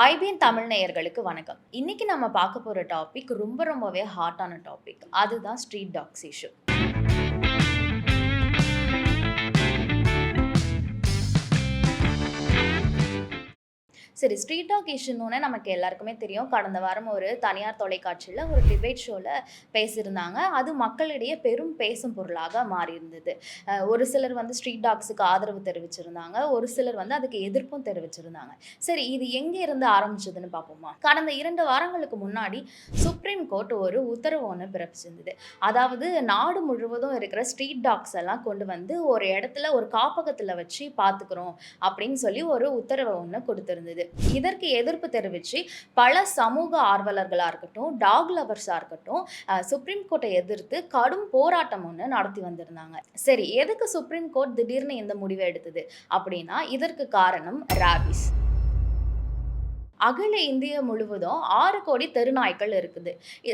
IBN Tamil நேயர்களுக்கு வணக்கம். இன்னைக்கு நம்ம பார்க்க போற டாபிக் ரொம்பவே ஹாட்டான டாபிக். அதுதான் ஸ்ட்ரீட் டாக்ஸ் இஷ்யூ. சரி, ஸ்ட்ரீட் டாக் இஷ்யூன்னு நமக்கு எல்லாருக்குமே தெரியும். கடந்த வாரம் ஒரு தனியார் தொலைக்காட்சியில ஒரு டிபேட் ஷோல பேசியிருந்தாங்க. அது மக்களிடையே பெரும் பேசும் பொருளாக மாறியிருந்தது. ஒரு சிலர் வந்து ஸ்ட்ரீட் டாக்ஸுக்கு ஆதரவு தெரிவிச்சிருந்தாங்க. ஒரு சிலர் வந்து அதுக்கு எதிர்ப்பும் தெரிவிச்சிருந்தாங்க. சரி, இது எங்க இருந்து ஆரம்பிச்சதுன்னு பார்ப்போமா? கடந்த 2 வாரங்களுக்கு முன்னாடி சுப்ரீம் கோர்ட் ஒரு உத்தரவு ஒண்ணு பிறப்பிச்சிருந்தது. அதாவது நாடு முழுவதும் இருக்கிற ஸ்ட்ரீட் டாக்ஸ் எல்லாம் கொண்டு வந்து ஒரு இடத்துல ஒரு காப்பகத்துல வச்சு பார்த்துக்கிறோம் அப்படின்னு சொல்லி ஒரு உத்தரவு ஒண்ணு கொடுத்திருந்தது. இதற்கு எதிர்ப்பு தெரிவிச்சு பல சமூக ஆர்வலர்களா இருக்கட்டும், டாக் லவர்ஸா இருக்கட்டும், சுப்ரீம் கோர்ட்டை எதிர்த்து கடும் போராட்டம் ஒன்று நடத்தி வந்திருந்தாங்க. சரி, எதுக்கு சுப்ரீம் கோர்ட் திடீர்னு இந்த முடிவை எடுத்தது அப்படின்னா, இதற்கு காரணம் ராபிஸ். அகில இந்தியா முழுவதும் 6 கோடி தெருநாய்க்கள் இருக்குது.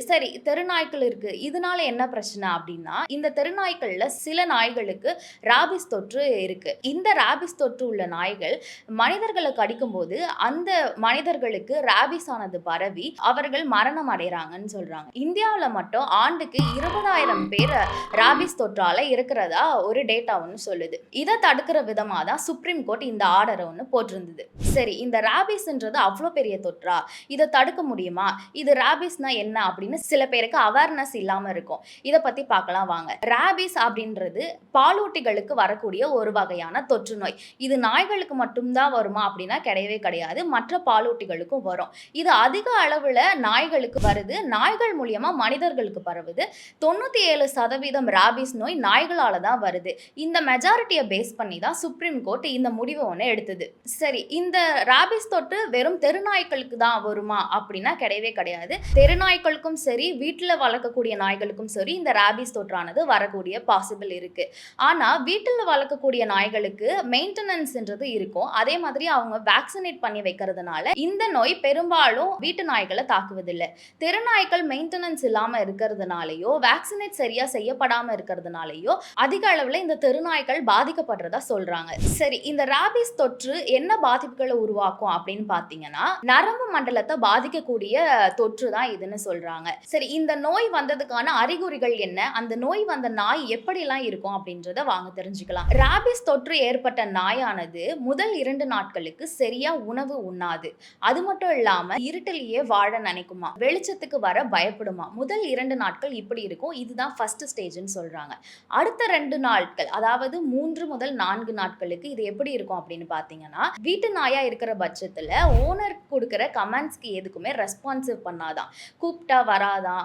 சரி, தெருநாய்க்கள் இருக்கு. இதனால என்ன பிரச்சனை அப்படின்னா, இந்த தெருநாய்க்கள்ல சில நாய்களுக்கு ராபிஸ் தொற்று இருக்கு. இந்த ராபிஸ் தொற்று உள்ள நாய்கள் மனிதர்களை கடிக்கும்போது அந்த மனிதர்களுக்கு ராபிஸ் ஆனது பரவி அவர்கள் மரணம் அடைறாங்கன்னு சொல்றாங்க. இந்தியாவுல மட்டும் ஆண்டுக்கு 20,000 பேர் ராபிஸ் தொற்றால இருக்கிறதா ஒரு டேட்டா ஒன்று சொல்லுது. இதை தடுக்கிற விதமா தான் சுப்ரீம் கோர்ட் இந்த ஆர்டரை ஒன்று போட்டிருந்தது. சரி, இந்த ராபிஸ்ன்றது அவ்வளோ பெரிய தொற்றா? இதை தடுக்க முடியுமா? இது ராபிஸ்னா என்ன அப்படின்னு சில பேருக்கு அவேர்னஸ் இல்லாம இருக்கும். இதை பத்தி பார்க்கலாம் வாங்க. ராபிஸ் அப்படின்றது பாலூட்டிகளுக்கு வரக்கூடிய ஒரு வகையான தொற்று நோய். இது நாய்களுக்கு மட்டும்தான் வருமா அப்படின்னா கிடையவே கிடையாது. மற்ற பாலூட்டிகளுக்கும் வரும். இது அதிக அளவுல நாய்களுக்கு வருது. நாய்கள் மூலியமா மனிதர்களுக்கு பரவுது. 97% ராபிஸ் நோய் நாய்களால தான் வருது. இந்த மெஜாரிட்டியை பேஸ் பண்ணி தான் சுப்ரீம் கோர்ட் இந்த முடிவை ஒன்று எடுத்தது. சரி, இந்த ராபிஸ் தொற்று வெறும் தெருநாய்க்களுக்கு தான் வருமா அப்படின்னா கிடையவே கிடையாது. தெருநாய்க்களுக்கும் சரி, வீட்டில் வளர்க்கக்கூடிய நாய்களுக்கும் சரி இந்த ராபிஸ் தொற்றானது வரக்கூடிய பாசிபிள் இருக்கு. ஆனா வீட்டில் வளர்க்கக்கூடிய நாய்களுக்கு மெயின்டெனன்ஸ்ன்றது இருக்கும். அதே மாதிரி அவங்க வேக்சினேட் பண்ணி வைக்கிறதுனால இந்த நோய் பெரும்பாலும் வீட்டு நாய்களை தாக்குவதில்லை. தெருநாய்க்கள் மெயின்டெனன்ஸ் இல்லாம இருக்கிறதுனாலயோ, வேக்சினேட் சரியா செய்யப்படாம இருக்கிறதுனாலயோ அதிக அளவுல இந்த தெருநாய்கள் பாதிக்கப்படுறதா சொல்றாங்க. சரி, இந்த ராபிஸ் தொற்று என்ன பாதிப்புகளை உருவாக்கும் அப்படின்னு பாத்தீங்கன்னா, நரம்பு மண்டலத்தை பாதிக்கக்கூடிய தொற்று தான் இதுன்னு சொல்றாங்க. சரி, இந்த நோய் வந்ததுக்கான அறிகுறிகள் என்ன, அந்த நோய் வந்த நாய் எப்படிலாம் இருக்கும் அப்படின்றத வாங்க தெரிஞ்சுக்கலாம். ராபிஸ் தொற்று ஏற்பட்ட நாயானது முதல் 2 நாட்களுக்கு சரியா உணவு உண்ணாது. அது மட்டும் இல்லாம இருட்டிலேயே வாழ நினைக்குமா, வெளிச்சத்துக்கு வர பயப்படுமா. முதல் 2 நாட்கள் இப்படி இருக்கும். இதுதான் ஃபர்ஸ்ட் ஸ்டேஜ்னு சொல்றாங்க. அடுத்த 2 நாட்கள், அதாவது 3 முதல் 4 நாட்களுக்கு இது எப்படி இருக்கும் அப்படின்னு பாத்தீங்கன்னா, வீட்டு நாயா இருக்கிற பட்சத்துல ஓனர் கொடுக்கிற கமெண்ட்ஸ்க்கு எதுக்குமே ரெஸ்பான்சிவ் பண்ணாதான், கூப்பிட்டா வராதான்,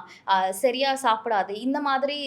சரியா சாப்பிடாது, இந்த மாதிரி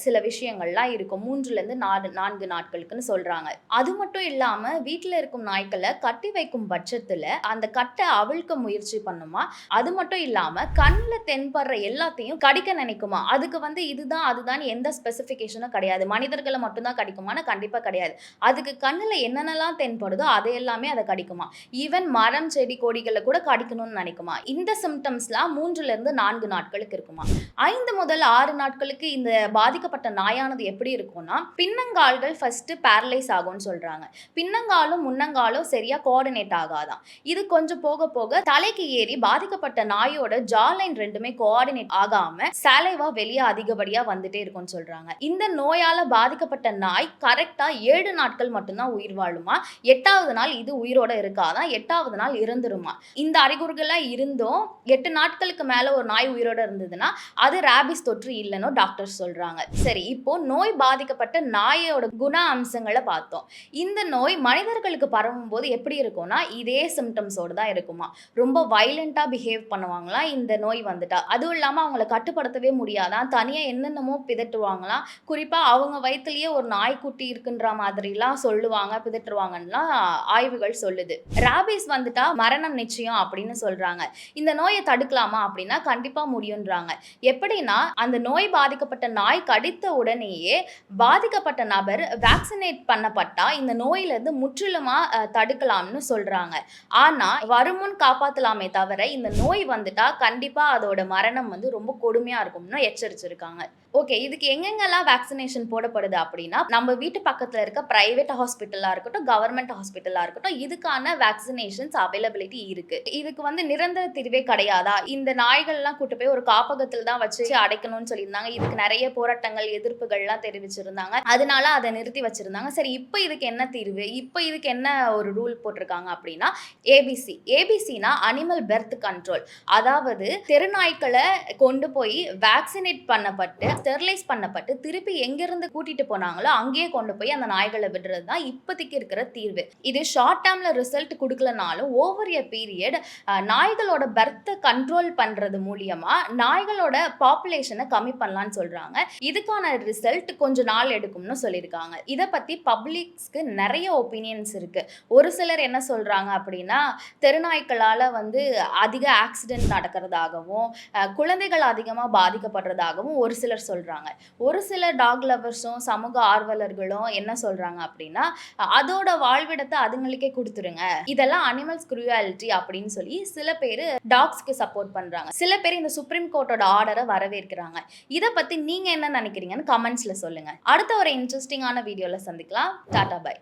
சில விஷயங்கள்லாம் இருக்கும். 3லேருந்து 4 நாட்களுக்குன்னு சொல்றாங்க. அது மட்டும் இல்லாம வீட்டில் இருக்கும் நாய்க்களை கட்டி வைக்கும் பட்சத்துல அந்த கட்டை அவிழ்க்க முயற்சி பண்ணுமா. அது மட்டும் இல்லாம கண்ணில் தென்படுற எல்லாத்தையும் கடிக்க நினைக்குமா. அதுக்கு வந்து இதுதான் அதுதான் எந்த ஸ்பெசிஃபிகேஷனும் கிடையாது. மனிதர்களை மட்டும்தான் கடிக்குமான்னு கண்டிப்பா கிடையாது. அதுக்கு கண்ணுல என்னென்னலாம் தென்படுதோ அதை எல்லாமே அதை கடிக்குமா. ஈவன் மரம், செடி, கொடிகளை கூட கடிக்கணும்னு நினைக்குமா. இந்த சிம்டம்ஸ்லாம் 3லேருந்து 4 நாட்களுக்கு இருக்குமா. 5 முதல் 6 நாட்களுக்கு இந்த பாதிக்கப்பட்ட நாயானது எப்படி இருக்கும்னா, பின்னங்கால்கள் ஃபர்ஸ்ட் பேரலைஸ் ஆகும்னு சொல்றாங்க. பின்னங்காலும் முன்னங்காலும் சரியா கோஆர்டினேட் ஆகாதான். இது கொஞ்சம் போக போக தலைக்கு ஏறி பாதிக்கப்பட்ட நாயோட ஜாலைன் ரெண்டுமே கோஆர்டினேட் ஆகாம சலைவா வெளியே அதிகப்படியா வந்துட்டே இருக்கும்னு சொல்றாங்க. இந்த நோயால பாதிக்கப்பட்ட நாய் கரெக்டா 7 நாட்கள் மட்டும்தான் உயிர் வாழுமா. 8வது நாள் இது உயிரோட இருக்காதான். 8வது நாள் இறந்துருமா. இந்த அறிகுறிகள்லாம் இருந்தும் 8 நாட்களுக்கு மேல ஒரு நாய் உயிரோட இருந்ததுன்னா அது ராபிஸ் தொற்று இல்லைன்னு டாக்டர் சொல்றாங்க. சரி, இப்போ நோய் பாதிக்கப்பட்ட நாயோட குண அம்சங்களை பார்த்தோம். இந்த நோய் மனிதர்களுக்கு பரவும் போது எப்படி இருக்கும்னா, இதே சிம்டம்ஸோடு தான் இருக்குமா. ரொம்ப வைலண்டா பிஹேவ் பண்ணுவாங்களாம் இந்த நோய் வந்துட்டா. அதுவும் இல்லாம அவங்களை கட்டுப்படுத்தவே முடியாதான். தனியா என்னென்னமோ பிதற்றுவாங்களாம். குறிப்பா அவங்க வயிற்றுலயே ஒரு நாய்க்குட்டி இருக்குன்ற மாதிரிலாம் சொல்லுவாங்க, பிதற்றுவாங்கலாம் ஆய்வுகள் சொல்லுது. ராபிஸ் வந்துட்டா மரணம் நிச்சயம் அப்படின்னு சொல்றாங்க. இந்த நோயை தடுக்கலாமா அப்படின்னா கண்டிப்பா முடியும்ன்றாங்க. எப்படின்னா, அந்த நோய் பாதிக்கப்பட்ட நாய் கடித்த உடனேயே பாதிக்கப்பட்ட நபர் வேக்சினேட் பண்ணப்பட்டா இந்த நோயிலிருந்து முற்றிலுமா தடுக்கலாம்னு சொல்றாங்க. ஆனா வருமுன் காப்பாத்தலாமே தவிர இந்த நோய் வந்துட்டா கண்டிப்பா அதோட மரணம் வந்து ரொம்ப கொடுமையா இருக்கும்னு எச்சரிச்சிருக்காங்க. ஓகே, இதுக்கு எங்கெங்கெல்லாம் வேக்சினேஷன் போடப்படுது அப்படின்னா, நம்ம வீட்டு பக்கத்துல இருக்க பிரைவேட் ஹாஸ்பிட்டலா இருக்கட்டும், கவர்மெண்ட் ஹாஸ்பிட்டலா இருக்கட்டும், இதுக்கான வேக்சினேஷன்ஸ் அவைலபிலிட்டி இருக்கு. இதுக்கு வந்து நிரந்தர தீர்வே கிடையாதா? இந்த நாய்கள்லாம் கூட்டு போய் ஒரு காப்பகத்துல தான் வச்சு அடைக்கணும்னு சொல்லியிருந்தாங்க. இதுக்கு நெறைய போராட்டங்கள், எதிர்ப்புகள்லாம் தெரிவிச்சிருந்தாங்க. அதனால அத நிறுத்தி வச்சிருந்தாங்க. சரி, இப்ப இதுக்கு என்ன தீர்வு? இப்ப இதுக்கு என்ன ஒரு ரூல் போட்டிருக்காங்க அப்படின்னா, ஏபிசி. ஏபிசினா அனிமல் பெர்த் கண்ட்ரோல். அதாவது தெருநாய்க்கள கொண்டு போய் வேக்சினேட் பண்ணப்பட்டு, ஸ்டெரிலைஸ் பண்ணப்பட்டு, திருப்பி எங்கிருந்து கூட்டிட்டு போனாங்களோ அங்கேயே கொண்டு போய் அந்த நாய்கள விடுறது தான் இப்போதைக்கு இருக்கிற தீர்வு. இது ஷார்ட் டெர்ம்ல ரிசல்ட் குடுக்கலனாலும் ஓவர் எ பீரியட் நாய்களோட பெர்த்த கண்ட்ரோல் பண்றது மூலியமா நாய்களோட பாப்புலேஷன கம்மி பண்ணலாம்னு சொல்றாங்க. இதுக்கான ரிசல்ட் கொஞ்ச நாள் எடுக்கும்னு சொல்லியிருக்காங்க. இத பத்தி பப்ளிக்ஸ்க்கு நெறைய ஒப்பீனியன்ஸ் இருக்கு. ஒரு சிலர் என்ன சொல்றாங்க அப்படின்னா, தெருநாய்க்களால வந்து அதிக ஆக்சிடென்ட் நடக்கிறதாகவும், குழந்தைகள் அதிகமா பாதிக்கப்படுறதாகவும் ஒரு சிலர் சொல்றாங்க. ஒரு சில டாக் லவர்ஸும், சமூக ஆர்வலர்களும் என்ன சொல்றாங்க அப்படின்னா, அதோட வாழ்விடத்த அதுங்களுக்கே குடுத்துருங்க. இதெல்லாம் அனிமல்ஸ் குரூயாலிட்டி அப்படின்னு சொல்லி சில பேரு டாக்ஸ்க்கு சப்போர்ட் பண்றாங்க. சில பேர் இந்த சுப்ரீம் கோர்ட்டோட ஆர்டர வரவேற்கிறாங்க. இத பத்தி நீங்க என்ன நினைக்கிறீங்கன்னு கமெண்ட்ஸ்ல சொல்லுங்க. அடுத்த ஒரு இன்ட்ரஸ்டிங்கான வீடியோல சந்திக்கலாம். Tata bye.